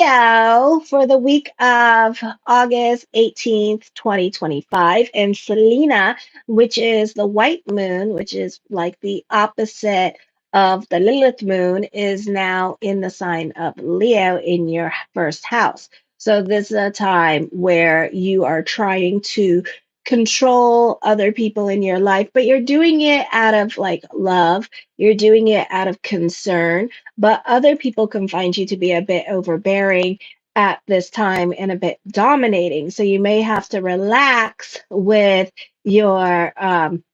Leo for the week of August 18th, 2025, and Selena, which is the white moon, which is like the opposite of the Lilith moon, is now in the sign of Leo in your first house. So, this is a time where you are trying to control other people in your life, but you're doing it out of like love, you're doing it out of concern, but other people can find you to be a bit overbearing at this time and a bit dominating. So you may have to relax with your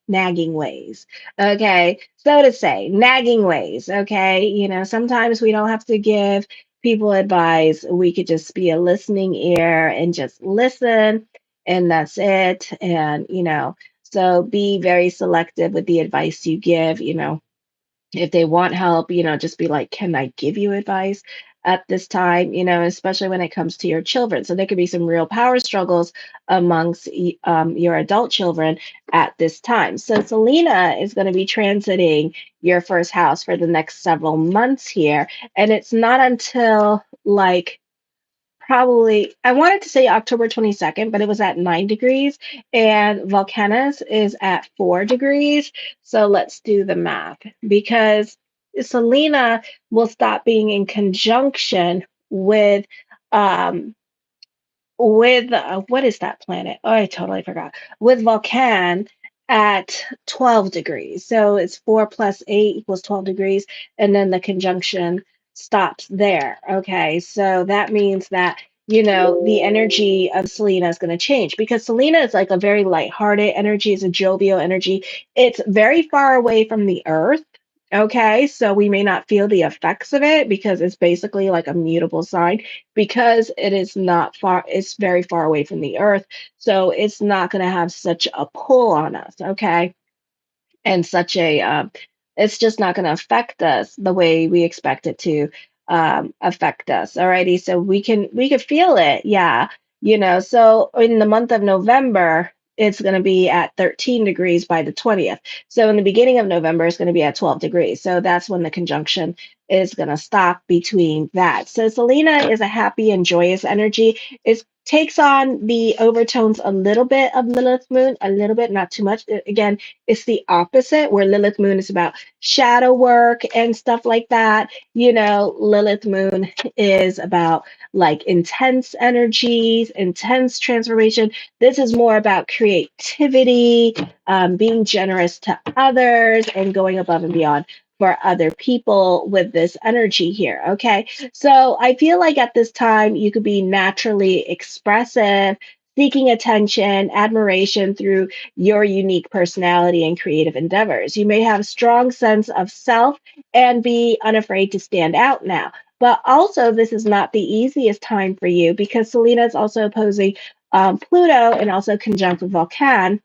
nagging ways. Okay. So to say, nagging ways. Okay. Sometimes we don't have to give people advice. We could just be a listening ear and just listen, and that's it. So be very selective with the advice you give. If they want help, just be like, can I give you advice at this time? Especially when it comes to your children. So there could be some real power struggles amongst your adult children at this time. So Selena is going to be transiting your first house for the next several months here. And it's not until like probably, I wanted to say October 22nd, but it was at 9 degrees, and Volcanus is at 4 degrees. So let's do the math because Selena will stop being in conjunction um with what is that planet? Oh, I totally forgot. With Vulcan at 12 degrees. So it's 4 plus 8 equals 12 degrees. And then the conjunction stops there. Okay. So that means that, the energy of Selena is going to change because Selena is like a very lighthearted energy, is a jovial energy. It's very far away from the earth. Okay. So we may not feel the effects of it because it's basically like a mutable sign because it is not far, it's very far away from the earth. So it's not going to have such a pull on us, okay? And it's just not going to affect us the way we expect it to affect us. Alrighty. So we can feel it. Yeah. So in the month of November, it's going to be at 13 degrees by the 20th. So in the beginning of November, it's going to be at 12 degrees. So that's when the conjunction is going to stop between that. So Selena is a happy and joyous energy. It takes on the overtones a little bit of Lilith moon, a little bit, not too much. Again, it's the opposite, where Lilith moon is about shadow work and stuff like that. Lilith moon is about like intense energies, intense transformation. This is more about creativity, being generous to others, and going above and beyond for other people with this energy here. Okay. So I feel like at this time, you could be naturally expressive, seeking attention, admiration through your unique personality and creative endeavors. You may have a strong sense of self and be unafraid to stand out now. But also, this is not the easiest time for you because Selena is also opposing Pluto and also conjunct with Vulcan.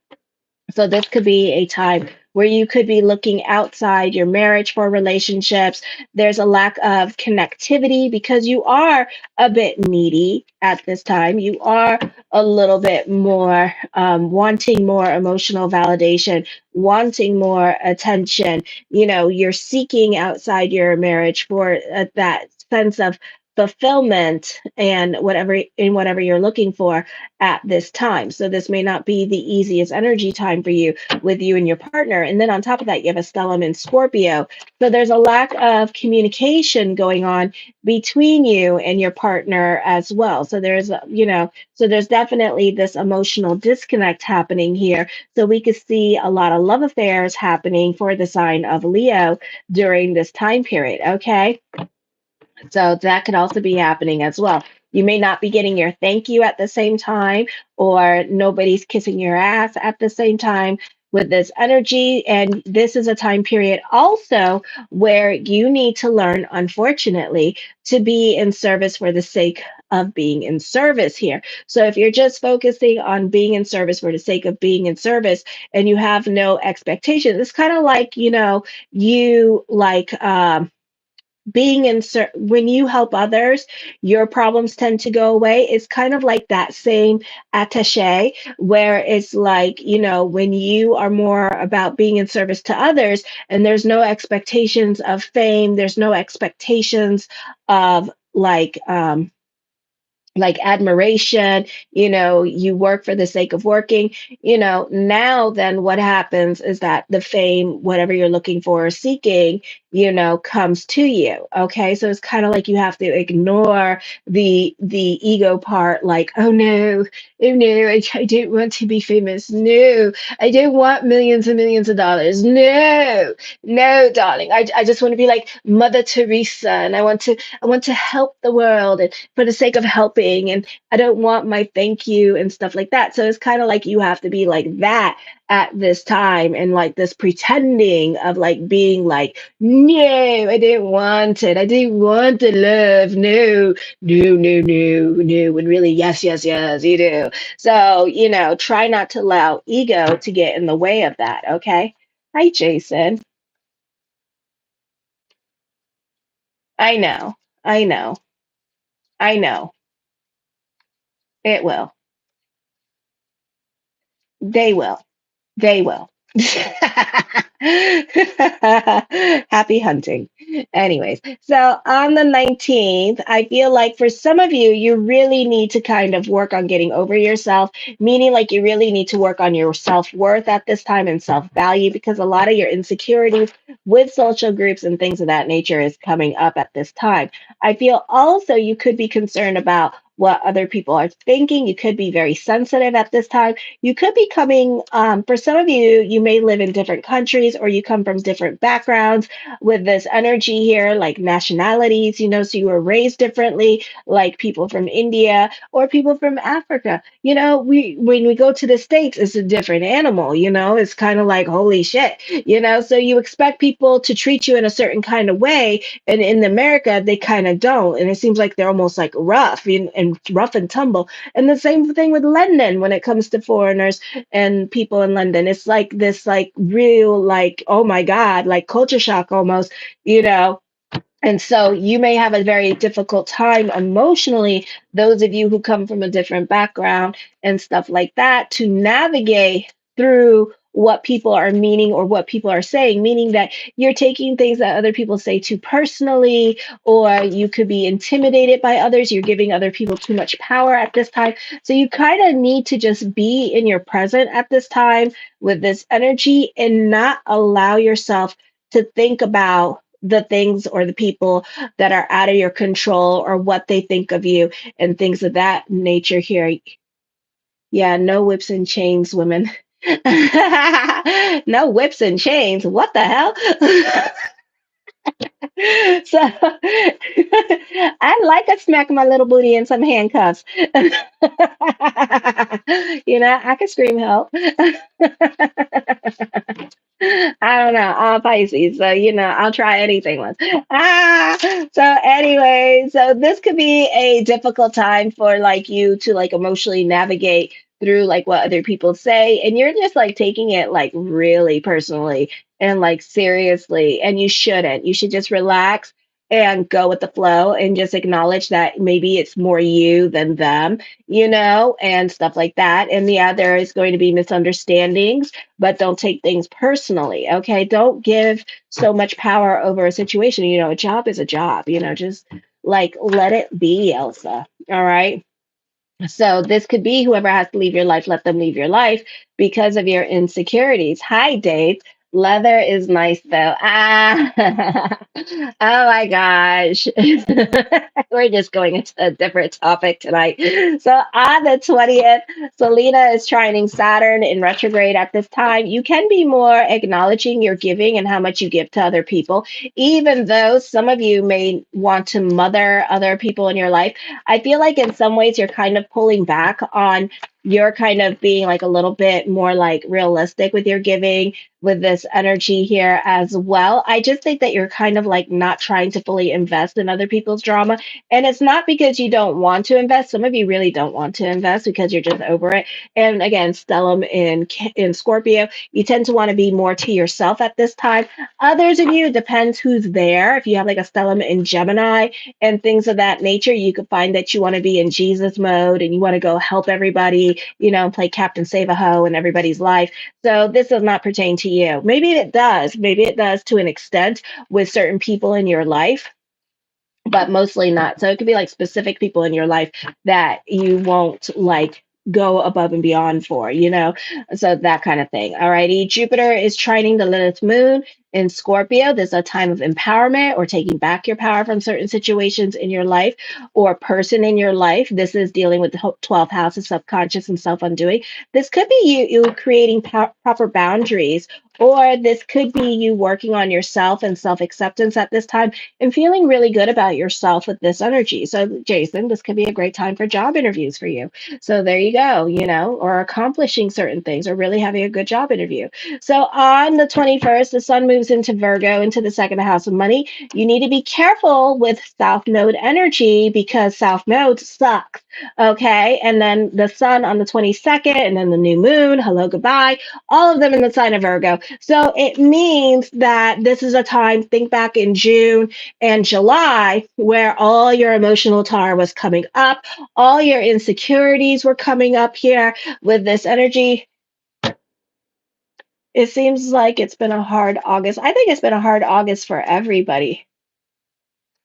So this could be a time where you could be looking outside your marriage for relationships. There's a lack of connectivity because you are a bit needy at this time. You are a little bit more wanting more emotional validation, wanting more attention. You're seeking outside your marriage for that sense of fulfillment and whatever you're looking for at this time. So this may not be the easiest energy time for you with you and your partner. And then on top of that, you have a stellium in Scorpio. So there's a lack of communication going on between you and your partner as well. So there's definitely this emotional disconnect happening here. So we could see a lot of love affairs happening for the sign of Leo during this time period. Okay. So that could also be happening as well. You may not be getting your thank you at the same time, or nobody's kissing your ass at the same time with this energy. And this is a time period also where you need to learn, unfortunately, to be in service for the sake of being in service here. So if you're just focusing on being in service for the sake of being in service and you have no expectations, it's kind of like, you like, being in when you help others, your problems tend to go away. It's kind of like that same attache where it's like, when you are more about being in service to others and there's no expectations of fame, there's no expectations of like like admiration, you work for the sake of working, now then what happens is that the fame, whatever you're looking for or seeking, comes to you. Okay. So it's kind of like you have to ignore the ego part, like, oh no, oh no, I don't want to be famous. No, I don't want millions and millions of dollars. No, no, darling. I just want to be like Mother Teresa, and I want to help the world, and for the sake of helping, and I don't want my thank you and stuff like that. So it's kind of like you have to be like that at this time, and like this pretending of like being like, no, I didn't want it. I didn't want the love. No, no, no, no, no. And really, yes, yes, yes, you do. So, try not to allow ego to get in the way of that. Okay. Hi, Jason. I know. I know. I know. It will. They will. They will. Happy hunting. Anyways, so on the 19th, I feel like for some of you, you really need to kind of work on getting over yourself, meaning like you really need to work on your self worth at this time and self value, because a lot of your insecurities with social groups and things of that nature is coming up at this time. I feel also you could be concerned about what other people are thinking. You could be very sensitive at this time. You could be coming, for some of you, you may live in different countries or you come from different backgrounds with this energy here, like nationalities, so you were raised differently, like people from India or people from Africa. When we go to the States, it's a different animal, it's kind of like, holy shit, so you expect people to treat you in a certain kind of way. And in America, they kind of don't. And it seems like they're almost like rough and rough and tumble. And the same thing with London when it comes to foreigners and people in London. It's like this, like, real, like, oh my God, like culture shock almost, you know. And so you may have a very difficult time emotionally, those of you who come from a different background and stuff like that, to navigate through what people are meaning or what people are saying, meaning that you're taking things that other people say too personally, or you could be intimidated by others. You're giving other people too much power at this time. So you kind of need to just be in your present at this time with this energy and not allow yourself to think about the things or the people that are out of your control or what they think of you and things of that nature here. Yeah, no whips and chains, women. No whips and chains. What the hell? So I like a smack my little booty in some handcuffs. I can scream help. I don't know. I'm Pisces, so I'll try anything once. Ah, so anyway, so this could be a difficult time for like you to like emotionally navigate through like what other people say, and you're just like taking it like really personally and like seriously, and you shouldn't. You should just relax and go with the flow and just acknowledge that maybe it's more you than them, and stuff like that. And yeah, there is going to be misunderstandings, but don't take things personally. Okay. Don't give so much power over a situation. A job is a job, just like let it be, Elsa. All right. So this could be whoever has to leave your life, let them leave your life because of your insecurities. Hi, Dave. Leather is nice though. Ah, oh my gosh. We're just going into a different topic tonight. So on the 20th, Selena is trining Saturn in retrograde at this time. You can be more acknowledging your giving and how much you give to other people, even though some of you may want to mother other people in your life. I feel like in some ways you're kind of pulling back on you're kind of being like a little bit more like realistic with your giving with this energy here as well. I just think that you're kind of like not trying to fully invest in other people's drama. And it's not because you don't want to invest. Some of you really don't want to invest because you're just over it. And again, Stellum in Scorpio, you tend to want to be more to yourself at this time. Others of you, depends who's there. If you have like a Stellum in Gemini and things of that nature, you could find that you want to be in Jesus mode and you want to go help everybody, play Captain Save a Ho in everybody's life. So this does not pertain to you. Maybe it does. Maybe it does to an extent with certain people in your life. but mostly not. So it could be like specific people in your life that you won't like go above and beyond for, So that kind of thing. Alrighty. Jupiter is trining the Lilith moon in Scorpio. This is a time of empowerment or taking back your power from certain situations in your life or person in your life. This is dealing with the 12th house of subconscious and self undoing. This could be you creating proper boundaries, or this could be you working on yourself and self acceptance at this time and feeling really good about yourself with this energy. So, Jason, this could be a great time for job interviews for you. So, there you go, or accomplishing certain things or really having a good job interview. So, on the 21st, the sun moves into Virgo, into the second house of money. You need to be careful with South Node energy because South Node sucks. Okay. And then the sun on the 22nd, and then the new moon, hello, goodbye, all of them in the sign of Virgo. So it means that this is a time, think back in June and July, where all your emotional tar was coming up, all your insecurities were coming up here with this energy. It seems like it's been a hard August. I think it's been a hard August for everybody.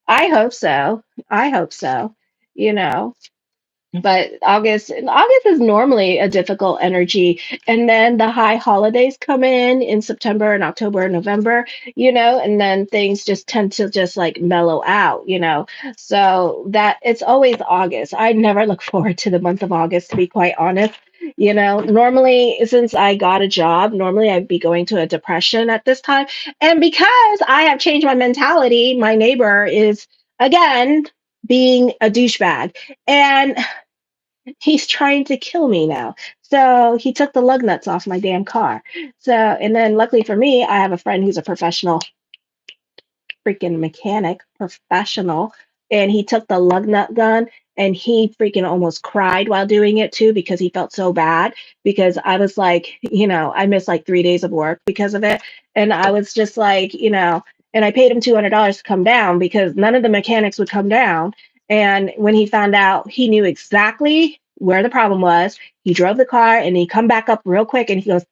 I hope so. I hope so. You know, but August is normally a difficult energy, and then the high holidays come in September and October and November, and then things just tend to just like mellow out, so that it's always August. I never look forward to the month of August, to be quite honest. Normally, since I got a job, normally I'd be going to a depression at this time, and because I have changed my mentality, my neighbor is again being a douchebag, and he's trying to kill me now. So he took the lug nuts off my damn car. So, and then luckily for me, I have a friend who's a professional freaking mechanic, professional, and he took the lug nut gun and he freaking almost cried while doing it too because he felt so bad because I was like, I missed like 3 days of work because of it. And I was just like, and I paid him $200 to come down because none of the mechanics would come down. And when he found out, he knew exactly where the problem was. He drove the car and he come back up real quick and he goes,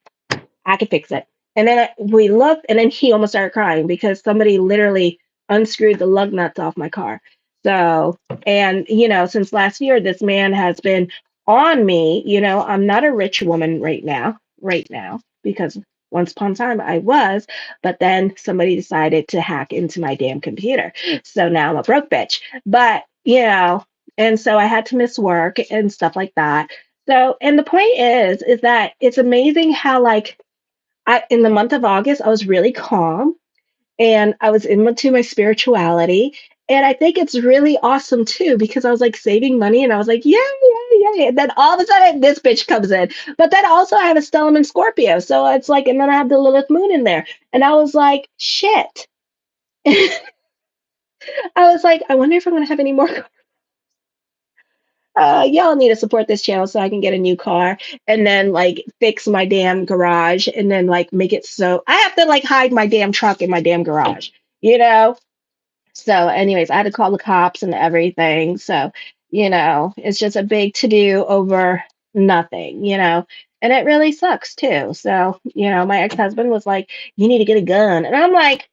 I can fix it. And then we looked, and then he almost started crying because somebody literally unscrewed the lug nuts off my car. So, and since last year, this man has been on me. I'm not a rich woman right now, because once upon a time I was, but then somebody decided to hack into my damn computer. So now I'm a broke bitch. But, and so I had to miss work and stuff like that. So, and the point is that it's amazing how, like, in the month of August, I was really calm and I was into my spirituality. And I think it's really awesome too because I was like saving money and I was like, yeah, yeah, yeah. And then all of a sudden, this bitch comes in. But then also, I have a stellium in Scorpio. So it's like, and then I have the Lilith moon in there. And I was like, shit. I was like, I wonder if I'm going to have any more. Y'all need to support this channel so I can get a new car and then like fix my damn garage and then like make it so I have to like hide my damn truck in my damn garage, you know? So, anyways, I had to call the cops and everything. So, it's just a big to do over nothing, and it really sucks too. So, my ex husband was like, you need to get a gun. And I'm like,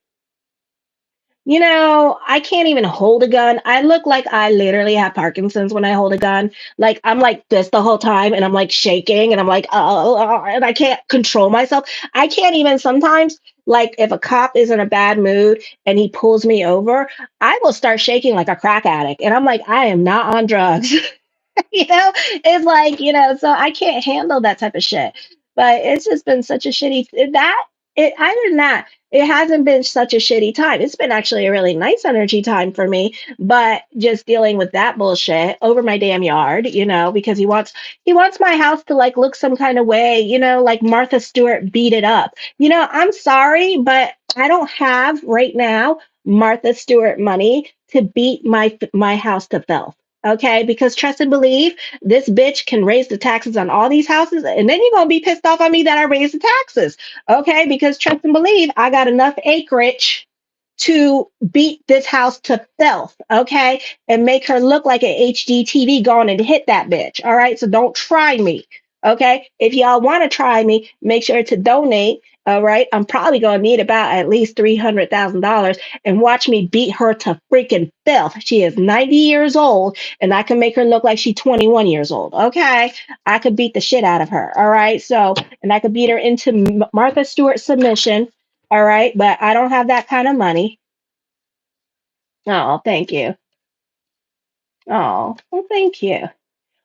I can't even hold a gun. I look like I literally have Parkinson's when I hold a gun. Like I'm like this the whole time and I'm like shaking and I'm like, oh, and I can't control myself. I can't even sometimes, like if a cop is in a bad mood and he pulls me over, I will start shaking like a crack addict. And I'm like, I am not on drugs. It's like, so I can't handle that type of shit. But it's just been such a shitty that it other than that, it hasn't been such a shitty time. It's been actually a really nice energy time for me, but just dealing with that bullshit over my damn yard, because he wants my house to like look some kind of way, like Martha Stewart beat it up. I'm sorry, but I don't have right now Martha Stewart money to beat my house to filth. Okay, because trust and believe, this bitch can raise the taxes on all these houses, and then you're gonna be pissed off on me that I raised the taxes. Okay, because trust and believe, I got enough acreage to beat this house to filth, okay, and make her look like an HD TV gone and hit that bitch. All right, so don't try me. Okay, if y'all want to try me, make sure to donate All right. I'm probably going to need about at least $300,000 and watch me beat her to freaking filth. She is 90 years old and I can make her look like she's 21 years old. Okay. I could beat the shit out of her. All right. So, and I could beat her into Martha Stewart submission. All right. But I don't have that kind of money. Oh, thank you. Oh, well, thank you.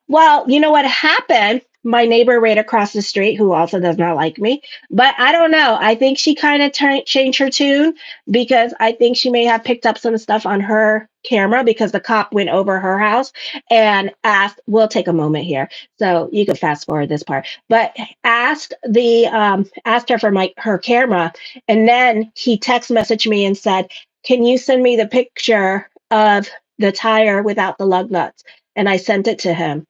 Well, you know what happened? My neighbor right across the street, who also does not like me, but I don't know. I think she kind of changed her tune because I think she may have picked up some stuff on her camera because the cop went over her house and asked. We'll take a moment here, so you can fast forward this part. But asked her for her camera, and then he text messaged me and said, "Can you send me the picture of the tire without the lug nuts?" And I sent it to him.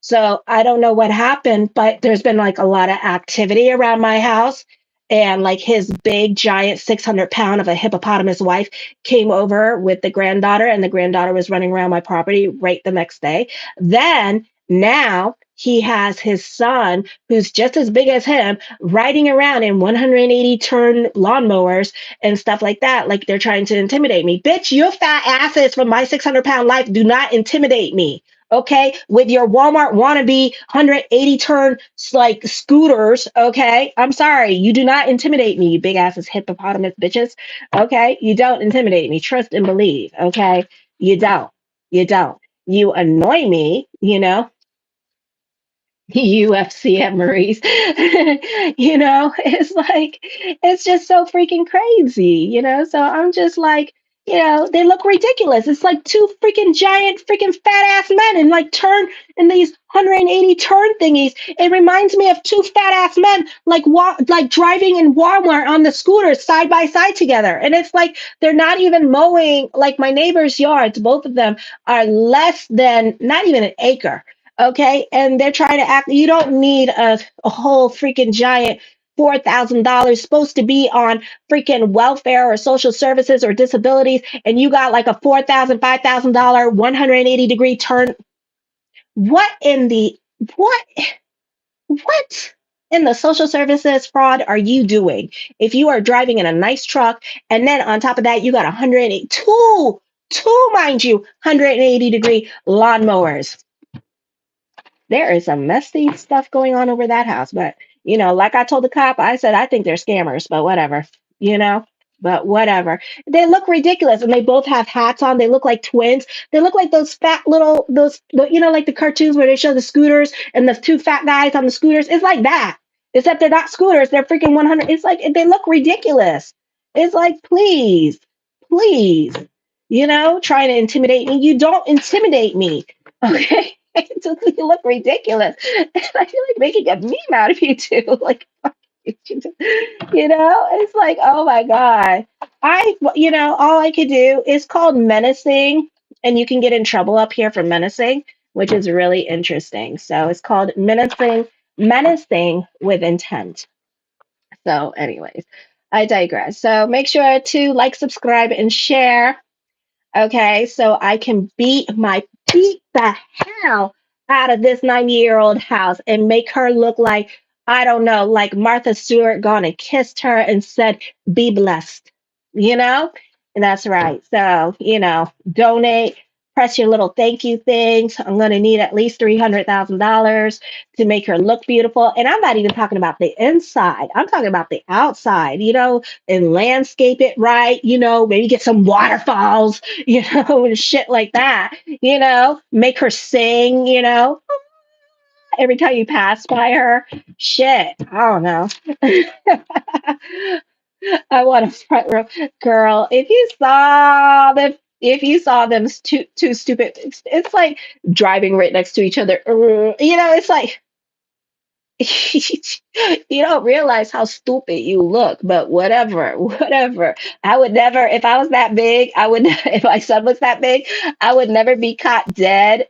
So I don't know what happened, but there's been like a lot of activity around my house. And like his big, giant 600 pound of a hippopotamus wife came over with the granddaughter, and the granddaughter was running around my property right the next day. Then now he has his son, who's just as big as him, riding around in 180 turn lawnmowers and stuff like that. Like they're trying to intimidate me. Bitch, your fat asses from my 600 pound life do not intimidate me. Okay, with your Walmart wannabe 180 turn like scooters. Okay, I'm sorry, you do not intimidate me, you big asses hippopotamus bitches. Okay, you don't intimidate me. Trust and believe. Okay, you don't. You don't. You annoy me. UFC at Marie's. It's like, it's just so freaking crazy. So I'm just like, they look ridiculous. It's like two freaking giant, freaking fat ass men and like turn in these 180 turn thingies. It reminds me of two fat ass men like like driving in Walmart on the scooters side by side together. And it's like they're not even mowing like my neighbor's yards. Both of them are less than not even an acre. Okay, and they're trying to act. You don't need a whole freaking giant $4,000 supposed to be on freaking welfare or social services or disabilities, and you got like a $4,000, $5,000 180-degree turn. What in the what what in the social services fraud are you doing if you are driving in a nice truck and then on top of that you got 180 two mind you 180-degree lawnmowers? There is some messy stuff going on over that house. But, like I told the cop, I said, I think they're scammers, but whatever, you know, but whatever. They look ridiculous and they both have hats on. They look like twins. They look like those fat little, like the cartoons where they show the scooters and the two fat guys on the scooters. It's like that, except they're not scooters. They're freaking 100. It's like, they look ridiculous. It's like, please, please, trying to intimidate me. You don't intimidate me. Okay. You look ridiculous. And I feel like making a meme out of you too. Like, it's like, oh my God. All I could do is called menacing, and you can get in trouble up here for menacing, which is really interesting. So it's called menacing with intent. So, anyways, I digress. So make sure to like, subscribe, and share. Okay, so I can beat the hell out of this 90-year-old house and make her look like, I don't know, like Martha Stewart gone and kissed her and said, be blessed, you know? And that's right. So, donate, press your little thank you things. I'm going to need at least $300,000 to make her look beautiful. And I'm not even talking about the inside, I'm talking about the outside, and landscape it right, maybe get some waterfalls, and shit like that, make her sing, every time you pass by her. Shit, I don't know. I want a front row girl. If you saw them two stupid, it's like driving right next to each other. It's like you don't realize how stupid you look, but whatever, whatever. I would never, if I was that big, if my son was that big, I would never be caught dead,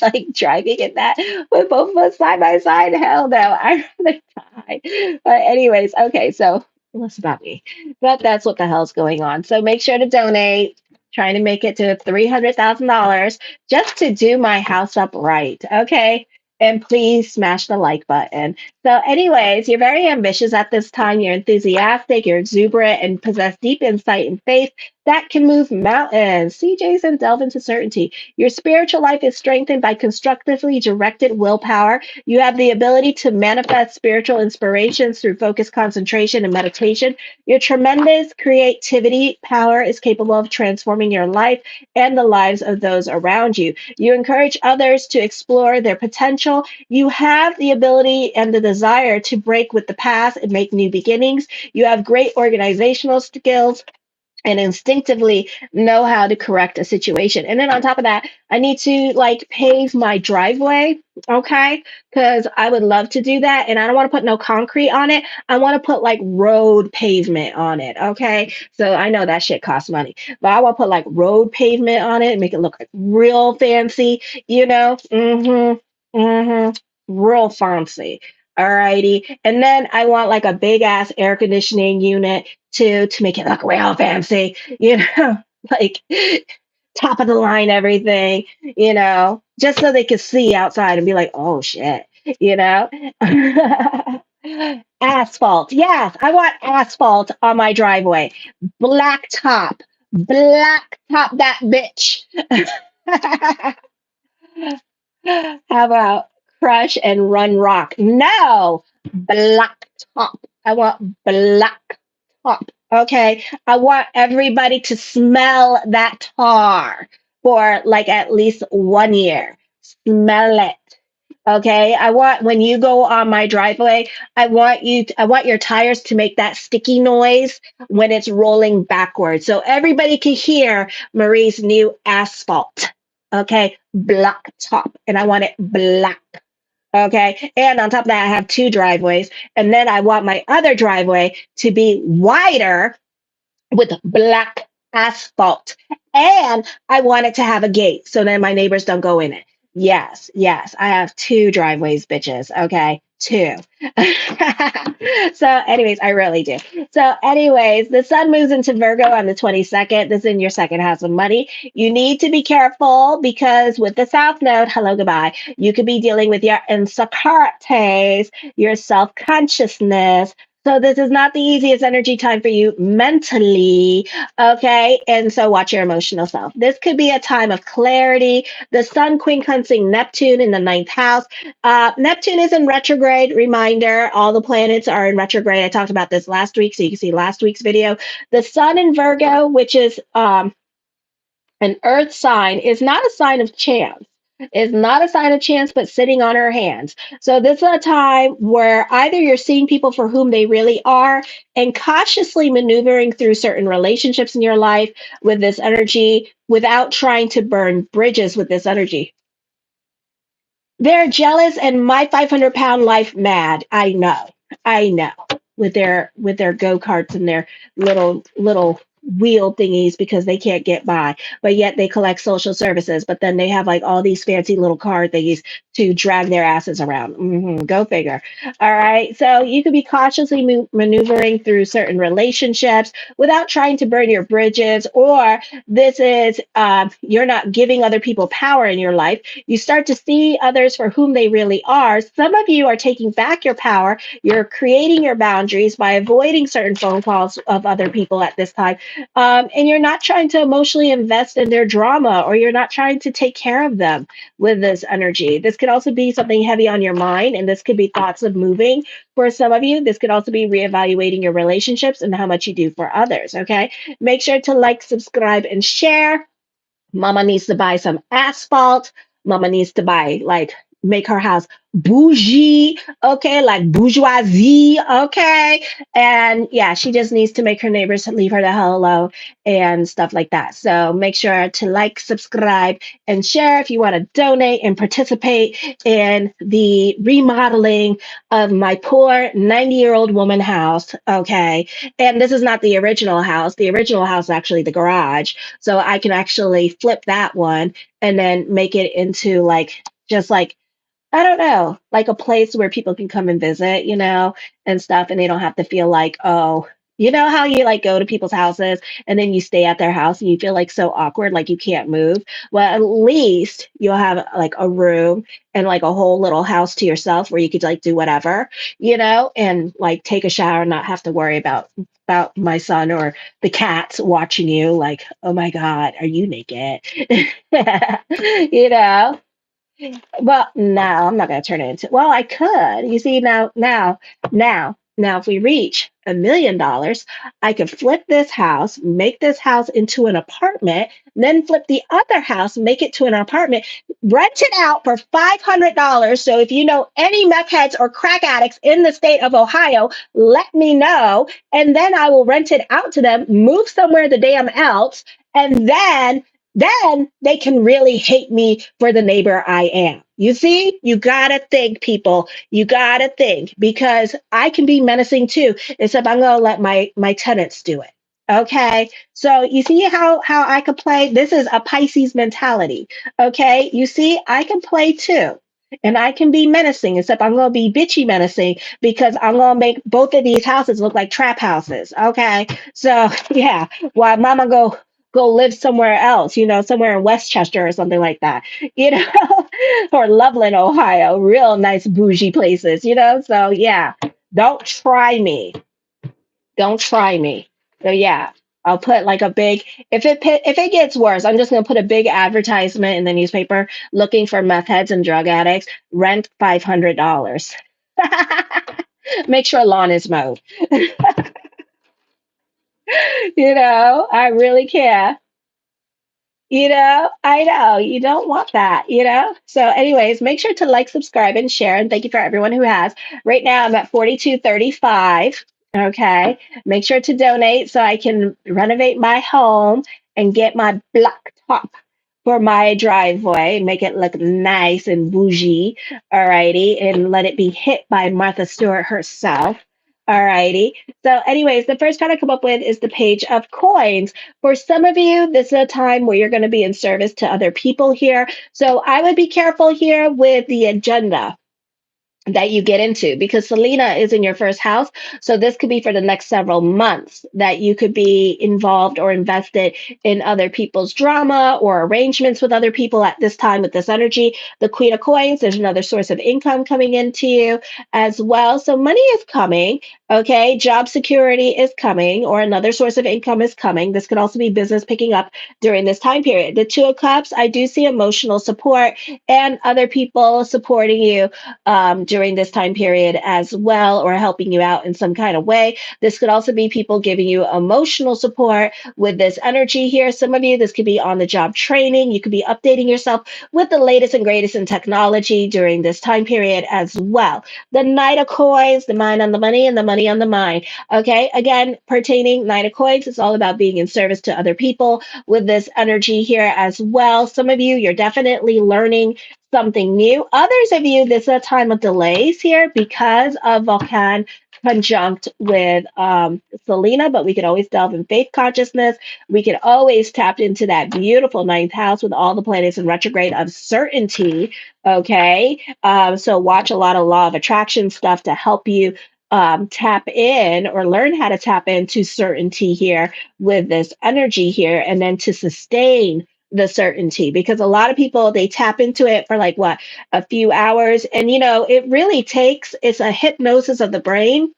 like driving in that with both of us side by side. Hell no, I'd rather die. But, anyways, okay, so less about me. But that's what the hell's going on. So make sure to donate. Trying to make it to $300,000 just to do my house up right. Okay. And please smash the like button. So, anyways, you're very ambitious at this time. You're enthusiastic, you're exuberant, and possess deep insight and faith that can move mountains. See, Jason, delve into certainty. Your spiritual life is strengthened by constructively directed willpower. You have the ability to manifest spiritual inspirations through focused concentration and meditation. Your tremendous creativity power is capable of transforming your life and the lives of those around you. You encourage others to explore their potential. You have the ability and the desire to break with the past and make new beginnings. You have great organizational skills and instinctively know how to correct a situation. And then on top of that, I need to like pave my driveway, okay? Because I would love to do that. And I don't want to put no concrete on it. I want to put like road pavement on it, okay? So I know that shit costs money, but I want to put like road pavement on it and make it look like real fancy, you know? Real fancy. Alrighty. And then I want like a big ass air conditioning unit to make it look real fancy, you know, like top of the line everything, just so they could see outside and be like, oh shit, you know. Asphalt. Yes, I want asphalt on my driveway. Black top that bitch. How about crush and run rock? No, black top. I want black top. Okay. I want everybody to smell that tar for like at least 1 year. Smell it. Okay. I want when you go on my driveway, I want your tires to make that sticky noise when it's rolling backwards. So everybody can hear Marie's new asphalt. Okay. Black top. And I want it black. Okay. And on top of that, I have two driveways. And then I want my other driveway to be wider with black asphalt. And I want it to have a gate so then my neighbors don't go in it. Yes, yes. I have two driveways, bitches. Okay. Two. So, anyways, I really do. So, anyways, the sun moves into Virgo on the 22nd. This is in your second house of money. You need to be careful because with the South Node, hello, goodbye, you could be dealing with your insecurities, your self consciousness. So, this is not the easiest energy time for you mentally. Okay. And so, watch your emotional self. This could be a time of clarity. The sun quincunxing Neptune in the ninth house. Neptune is in retrograde. Reminder, all the planets are in retrograde. I talked about this last week, so you can see last week's video. The sun in Virgo, which is an earth sign, is not a sign of chance. Is not a sign of chance, but sitting on her hands. So this is a time where either you're seeing people for whom they really are and cautiously maneuvering through certain relationships in your life with this energy without trying to burn bridges with this energy. They're jealous and my 500-pound life mad. I know. I know. With their go-karts and their little wheel thingies because they can't get by, but yet they collect social services, but then they have like all these fancy little car thingies to drag their asses around. Go figure. All right. So you could be cautiously maneuvering through certain relationships without trying to burn your bridges, or this is you're not giving other people power in your life. You start to see others for whom they really are. Some of you are taking back your power. You're creating your boundaries by avoiding certain phone calls of other people at this time. And you're not trying to emotionally invest in their drama, or you're not trying to take care of them with this energy. This could also be something heavy on your mind, and this could be thoughts of moving for some of you. This could also be reevaluating your relationships and how much you do for others. Okay. Make sure to like, subscribe, and share. Mama needs to buy some asphalt. Mama needs to buy, like, make her house bougie, okay, like bourgeoisie, okay. And yeah, she just needs to make her neighbors leave her the hell alone and stuff like that. So make sure to like, subscribe, and share if you want to donate and participate in the remodeling of my poor 90-year-old woman house, okay. And this is not the original house. The original house is actually the garage. So I can actually flip that one and then make it into like, just like, I don't know, like a place where people can come and visit, and stuff, and they don't have to feel like, oh, You know how you like go to people's houses and then you stay at their house and you feel like so awkward, like you can't move? Well, at least you'll have like a room and like a whole little house to yourself where you could like do whatever, and like take a shower and not have to worry about my son or the cats watching you like, oh my God, are you naked? you know? Well, no, I'm not going to turn it into. Well, I could. You see, now, if we reach $1 million, I could flip this house, make this house into an apartment, then flip the other house, make it to an apartment, rent it out for $500. So if you know any meth heads or crack addicts in the state of Ohio, let me know, and then I will rent it out to them, move somewhere the damn else, and then they can really hate me for the neighbor I am. You see, you gotta think, people. You gotta think because I can be menacing too, except I'm gonna let my tenants do it. Okay, so you see how I can play. This is a Pisces mentality. Okay, you see, I can play too. And I can be menacing, except I'm gonna be bitchy menacing because I'm gonna make both of these houses look like trap houses. Okay, so yeah, while Mama go live somewhere else, somewhere in Westchester or something like that, you know, or Loveland, Ohio, real nice bougie places, So yeah, don't try me. Don't try me. So yeah, I'll put like a big if it gets worse, I'm just gonna put a big advertisement in the newspaper looking for meth heads and drug addicts. Rent $500. Make sure lawn is mowed. I really care. I know you don't want that. So, anyways, make sure to like, subscribe, and share. And thank you for everyone who has. Right now, I'm at 4235. Okay. Make sure to donate so I can renovate my home and get my block top for my driveway, make it look nice and bougie. All righty. And let it be hit by Martha Stewart herself. All righty. So, anyways, the first card I come up with is the Page of Coins. For some of you, this is a time where you're going to be in service to other people here. So I would be careful here with the agenda that you get into because Selena is in your first house. So this could be for the next several months that you could be involved or invested in other people's drama or arrangements with other people at this time with this energy. The Queen of Coins, there's another source of income coming into you as well. So money is coming. Okay. Job security is coming or another source of income is coming. This could also be business picking up during this time period. The Two of Cups, I do see emotional support and other people supporting you during this time period as well, or helping you out in some kind of way. This could also be people giving you emotional support with this energy here. Some of you, this could be on the job training. You could be updating yourself with the latest and greatest in technology during this time period as well. The Knight of Coins, the mind on the money and the money on the mind. Okay, again, pertaining Knight of Coins, it's all about being in service to other people with this energy here as well. Some of you, you're definitely learning something new. Others of you, this is a time of delays here because of Vulcan conjunct with Selena, but we could always delve in faith consciousness. We could always tap into that beautiful ninth house with all the planets in retrograde of certainty. Okay. So watch a lot of law of attraction stuff to help you tap in or learn how to tap into certainty here with this energy here and then to sustain the certainty because a lot of people they tap into it for like what a few hours and it really takes it's a hypnosis of the brain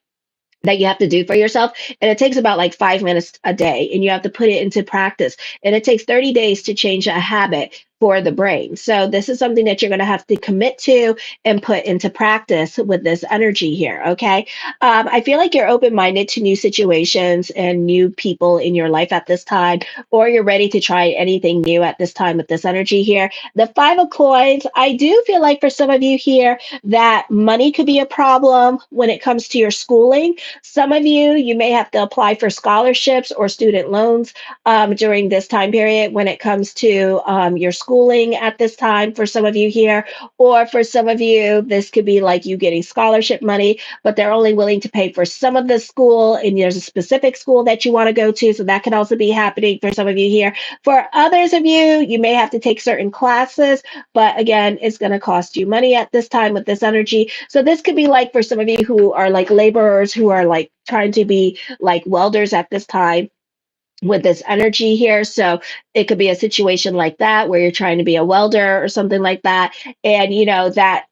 that you have to do for yourself. And it takes about like 5 minutes a day, and you have to put it into practice. And it takes 30 days to change a habit for the brain. So this is something that you're going to have to commit to and put into practice with this energy here. Okay. I feel like you're open minded to new situations and new people in your life at this time, or you're ready to try anything new at this time with this energy here. The Five of Coins, I do feel like for some of you here that money could be a problem when it comes to your schooling. Some of you, you may have to apply for scholarships or student loans during this time period when it comes to your schooling at this time for some of you here, or for some of you, this could be like you getting scholarship money, but they're only willing to pay for some of the school, and there's a specific school that you want to go to. So that could also be happening for some of you here. For others of you, you may have to take certain classes, but again, it's going to cost you money at this time with this energy. So this could be like for some of you who are like laborers, who are like trying to be like welders at this time with this energy here. So it could be a situation like that where you're trying to be a welder or something like that. And you know that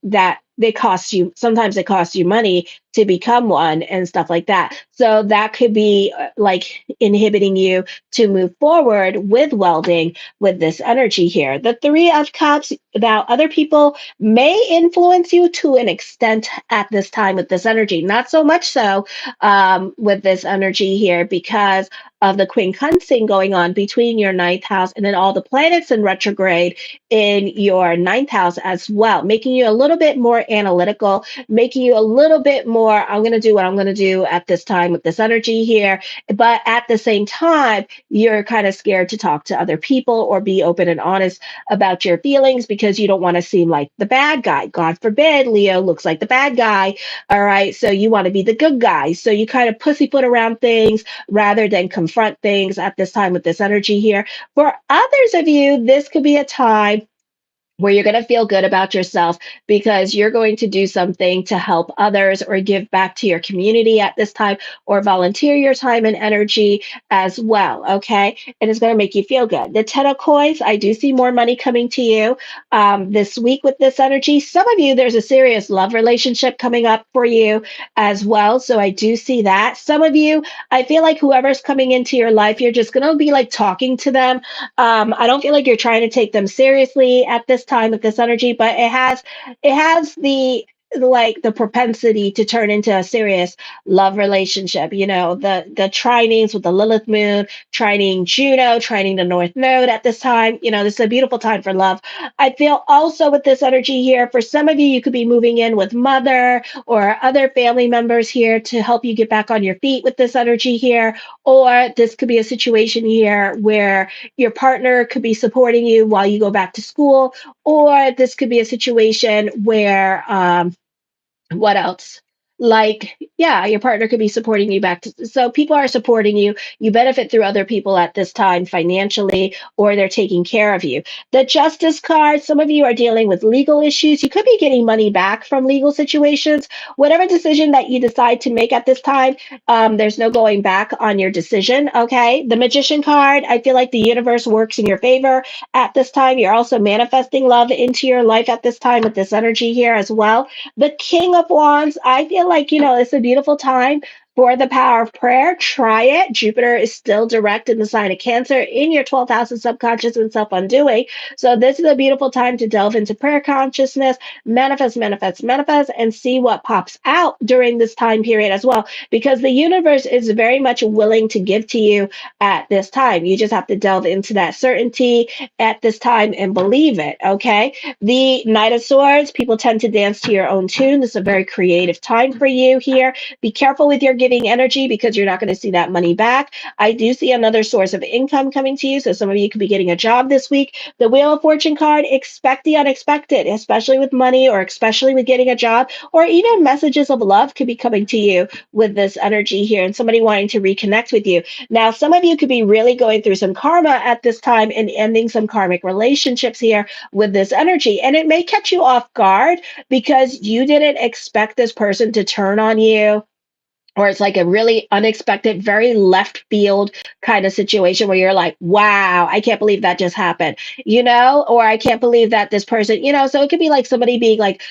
they cost you, sometimes it costs you money to become one and stuff like that. So that could be like inhibiting you to move forward with welding with this energy here. The Three of Cups, now other people may influence you to an extent at this time with this energy, not so much so with this energy here, because of the quincunxing going on between your ninth house and then all the planets in retrograde in your ninth house as well, making you a little bit more analytical, making you a little bit more, I'm going to do what I'm going to do at this time with this energy here. But at the same time, you're kind of scared to talk to other people or be open and honest about your feelings because you don't want to seem like the bad guy. God forbid, Leo looks like the bad guy. All right. So you want to be the good guy. So you kind of pussyfoot around things rather than confront things at this time with this energy here. For others of you, this could be a time where you're going to feel good about yourself because you're going to do something to help others or give back to your community at this time, or volunteer your time and energy as well. Okay. And it's going to make you feel good. The Ten of Coins, I do see more money coming to you this week with this energy. Some of you, there's a serious love relationship coming up for you as well. So I do see that. Some of you, I feel like whoever's coming into your life, you're just going to be like talking to them. I don't feel like you're trying to take them seriously at this time with this energy, but it has the propensity to turn into a serious love relationship. You know, the trinings with the Lilith moon, trining Juno, trining the North Node at this time. You know, this is a beautiful time for love. I feel also with this energy here, for some of you, you could be moving in with mother or other family members here to help you get back on your feet with this energy here. Or this could be a situation here where your partner could be supporting you while you go back to school, or this could be a situation where what else? Like, yeah, your partner could be supporting you back to, so people are supporting you. You benefit through other people at this time financially, or they're taking care of you. The Justice card, some of you are dealing with legal issues. You could be getting money back from legal situations. Whatever decision that you decide to make at this time, there's no going back on your decision. Okay. The Magician card, I feel like the universe works in your favor at this time. You're also manifesting love into your life at this time with this energy here as well. The King of Wands, I feel like, you know, it's a beautiful time for the power of prayer. Try it. Jupiter is still direct in the sign of Cancer in your 12th house of subconscious and self undoing. So, this is a beautiful time to delve into prayer consciousness, manifest, manifest, manifest, and see what pops out during this time period as well, because the universe is very much willing to give to you at this time. You just have to delve into that certainty at this time and believe it. Okay. The Knight of Swords, people tend to dance to your own tune. This is a very creative time for you here. Be careful with your giving energy because you're not going to see that money back. I do see another source of income coming to you. So some of you could be getting a job this week. The Wheel of Fortune card, expect the unexpected, especially with money or especially with getting a job, or even messages of love could be coming to you with this energy here and somebody wanting to reconnect with you. Now, some of you could be really going through some karma at this time and ending some karmic relationships here with this energy. And it may catch you off guard because you didn't expect this person to turn on you, or it's like a really unexpected, very left field kind of situation where you're like, wow, I can't believe that just happened, you know, or I can't believe that this person, you know, so it could be like somebody being like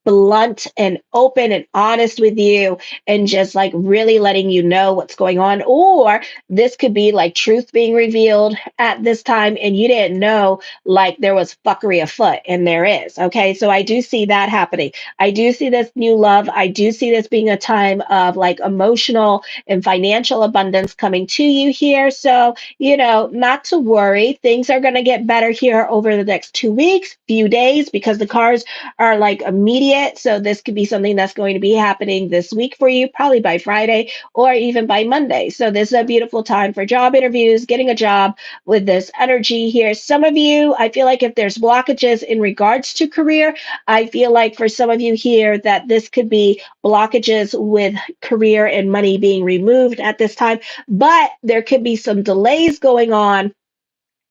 blunt and open and honest with you and just like really letting you know what's going on. Or this could be like truth being revealed at this time and you didn't know like there was fuckery afoot, and there is. Okay. So I do see that happening. I do see this new love. I do see this being a time of like emotional and financial abundance coming to you here. So, you know, not to worry. Things are going to get better here over the next 2 weeks, few days, because the cards are like immediate see it. So this could be something that's going to be happening this week for you, probably by Friday or even by Monday. So this is a beautiful time for job interviews, getting a job with this energy here. Some of you, I feel like if there's blockages in regards to career, I feel like for some of you here that this could be blockages with career and money being removed at this time, but there could be some delays going on,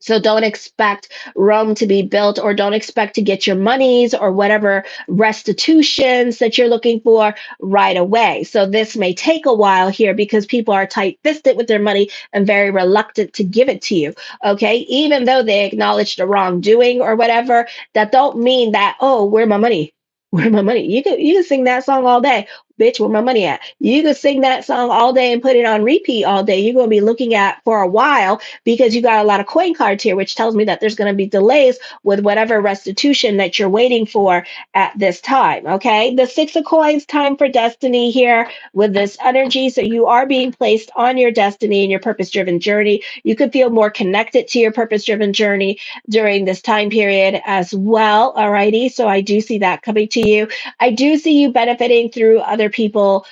so don't expect Rome to be built, or don't expect to get your monies or whatever restitutions that you're looking for right away. So this may take a while here because people are tight-fisted with their money and very reluctant to give it to you. Okay, even though they acknowledge the wrongdoing or whatever, that don't mean that, oh, where my money? Where my money? You can sing that song all day. Bitch, where my money at? You can sing that song all day and put it on repeat all day. You're gonna be looking at for a while because you got a lot of coin cards here, which tells me that there's going to be delays with whatever restitution that you're waiting for at this time. Okay. The Six of Coins, time for destiny here with this energy. So you are being placed on your destiny and your purpose driven journey. You could feel more connected to your purpose driven journey during this time period as well. Alrighty. So I do see that coming to you. I do see you benefiting through other people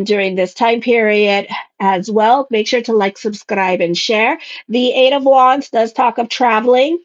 during this time period as well. Make sure to like, subscribe, and share. The Eight of Wands does talk of traveling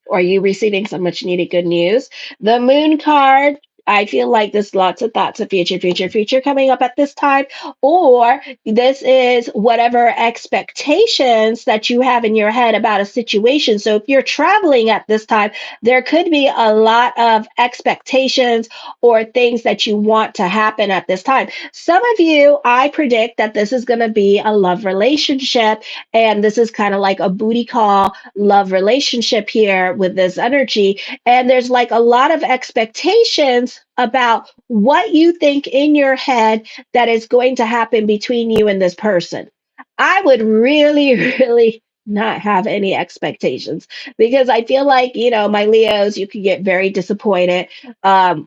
or you receiving some much needed good news. The Moon card, I feel like there's lots of thoughts of future, future, future coming up at this time, or this is whatever expectations that you have in your head about a situation. So if you're traveling at this time, there could be a lot of expectations or things that you want to happen at this time. Some of you, I predict that this is going to be a love relationship, and this is kind of like a booty call love relationship here with this energy. And there's like a lot of expectations about what you think in your head that is going to happen between you and this person. I would really, really not have any expectations because I feel like, my Leos, you could get very disappointed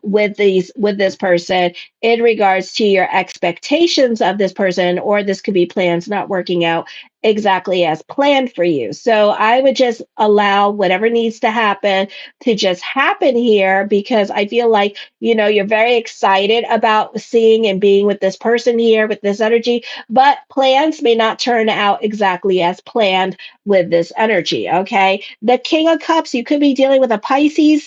with this person in regards to your expectations of this person, or this could be plans not working out exactly as planned for you. So I would just allow whatever needs to happen to just happen here, because I feel like, you're very excited about seeing and being with this person here with this energy, but plans may not turn out exactly as planned with this energy. Okay. The King of Cups, you could be dealing with a Pisces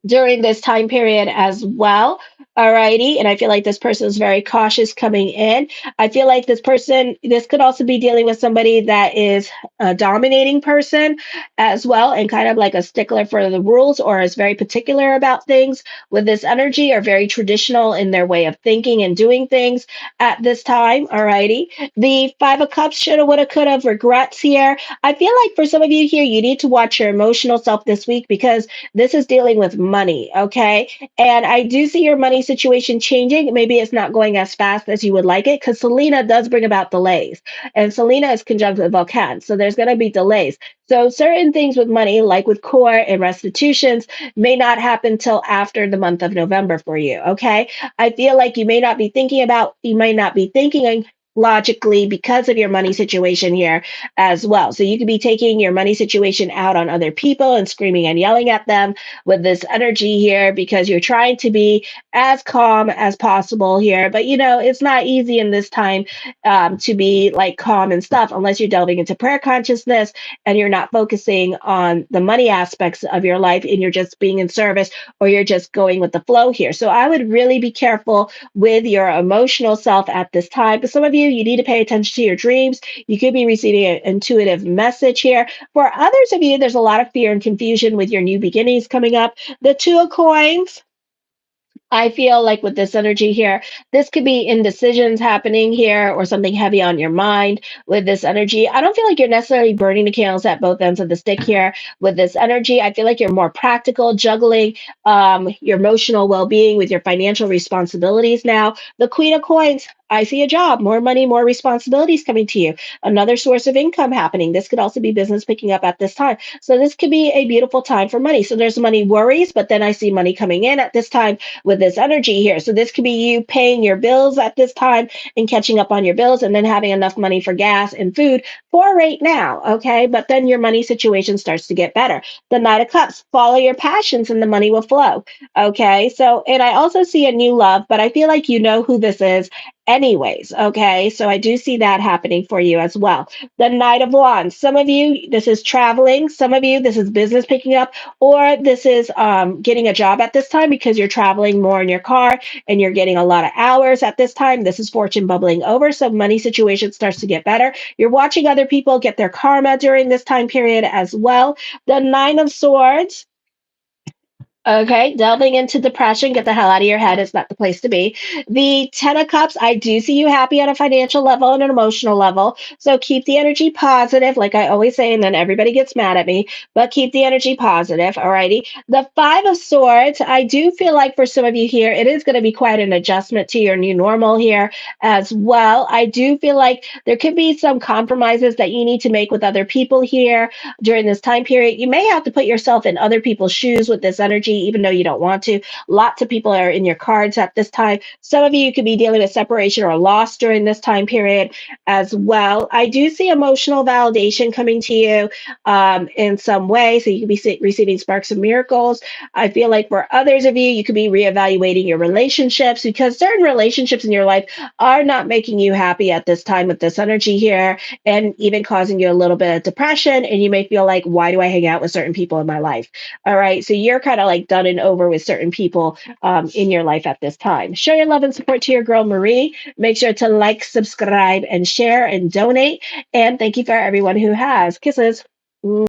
during this time period as well. Alrighty. And I feel like this person is very cautious coming in. I feel like this could also be dealing with somebody that is a dominating person as well, and kind of like a stickler for the rules, or is very particular about things with this energy, or very traditional in their way of thinking and doing things at this time. Alrighty. The Five of Cups, shoulda, woulda, coulda, regrets here. I feel like for some of you here, you need to watch your emotional self this week, because this is dealing with money, okay? And I do see your money situation changing. Maybe it's not going as fast as you would like it, because Selena does bring about delays. And Selena is conjunct with Vulcan, so there's going to be delays. So certain things with money, like with court and restitutions, may not happen till after the month of November for you, okay? I feel like you may not be thinking logically because of your money situation here as well. So you could be taking your money situation out on other people and screaming and yelling at them with this energy here, because you're trying to be as calm as possible here. But it's not easy in this time to be like calm and stuff, unless you're delving into prayer consciousness and you're not focusing on the money aspects of your life, and you're just being in service, or you're just going with the flow here. So I would really be careful with your emotional self at this time. But some of you need to pay attention to your dreams. You could be receiving an intuitive message here. For others of you, there's a lot of fear and confusion with your new beginnings coming up. The Two of Coins, I feel like with this energy here, this could be indecisions happening here, or something heavy on your mind with this energy. I don't feel like you're necessarily burning the candles at both ends of the stick here with this energy. I feel like you're more practical, juggling your emotional well being with your financial responsibilities now. The Queen of Coins, I see a job, more money, more responsibilities coming to you, another source of income happening. This could also be business picking up at this time. So this could be a beautiful time for money. So there's money worries, but then I see money coming in at this time with this energy here. So this could be you paying your bills at this time and catching up on your bills and then having enough money for gas and food for right now. Okay. But then your money situation starts to get better. The Knight of Cups, follow your passions and the money will flow. Okay. So, and I also see a new love, but I feel like you know who this is anyways. Okay. So I do see that happening for you as well. The Knight of Wands. Some of you, this is traveling. Some of you, this is business picking up, or this is getting a job at this time because you're traveling more in your car and you're getting a lot of hours at this time. This is fortune bubbling over. So money situation starts to get better. You're watching other people get their karma during this time period as well. The Nine of Swords. Okay, delving into depression, get the hell out of your head. It's not the place to be. The Ten of Cups, I do see you happy on a financial level and an emotional level. So keep the energy positive, like I always say, and then everybody gets mad at me, but keep the energy positive. Alrighty. The Five of Swords, I do feel like for some of you here, it is going to be quite an adjustment to your new normal here as well. I do feel like there could be some compromises that you need to make with other people here during this time period. You may have to put yourself in other people's shoes with this energy, even though you don't want to. Lots of people are in your cards at this time. Some of you could be dealing with separation or loss during this time period as well. I do see emotional validation coming to you in some way. So you could be receiving sparks of miracles. I feel like for others of you, you could be reevaluating your relationships because certain relationships in your life are not making you happy at this time with this energy here and even causing you a little bit of depression. And you may feel like, why do I hang out with certain people in my life? All right. So you're kind of like done and over with certain people in your life at this time. Show your love and support to your girl, Marie. Make sure to like, subscribe, and share and donate. And thank you for everyone who has. Kisses.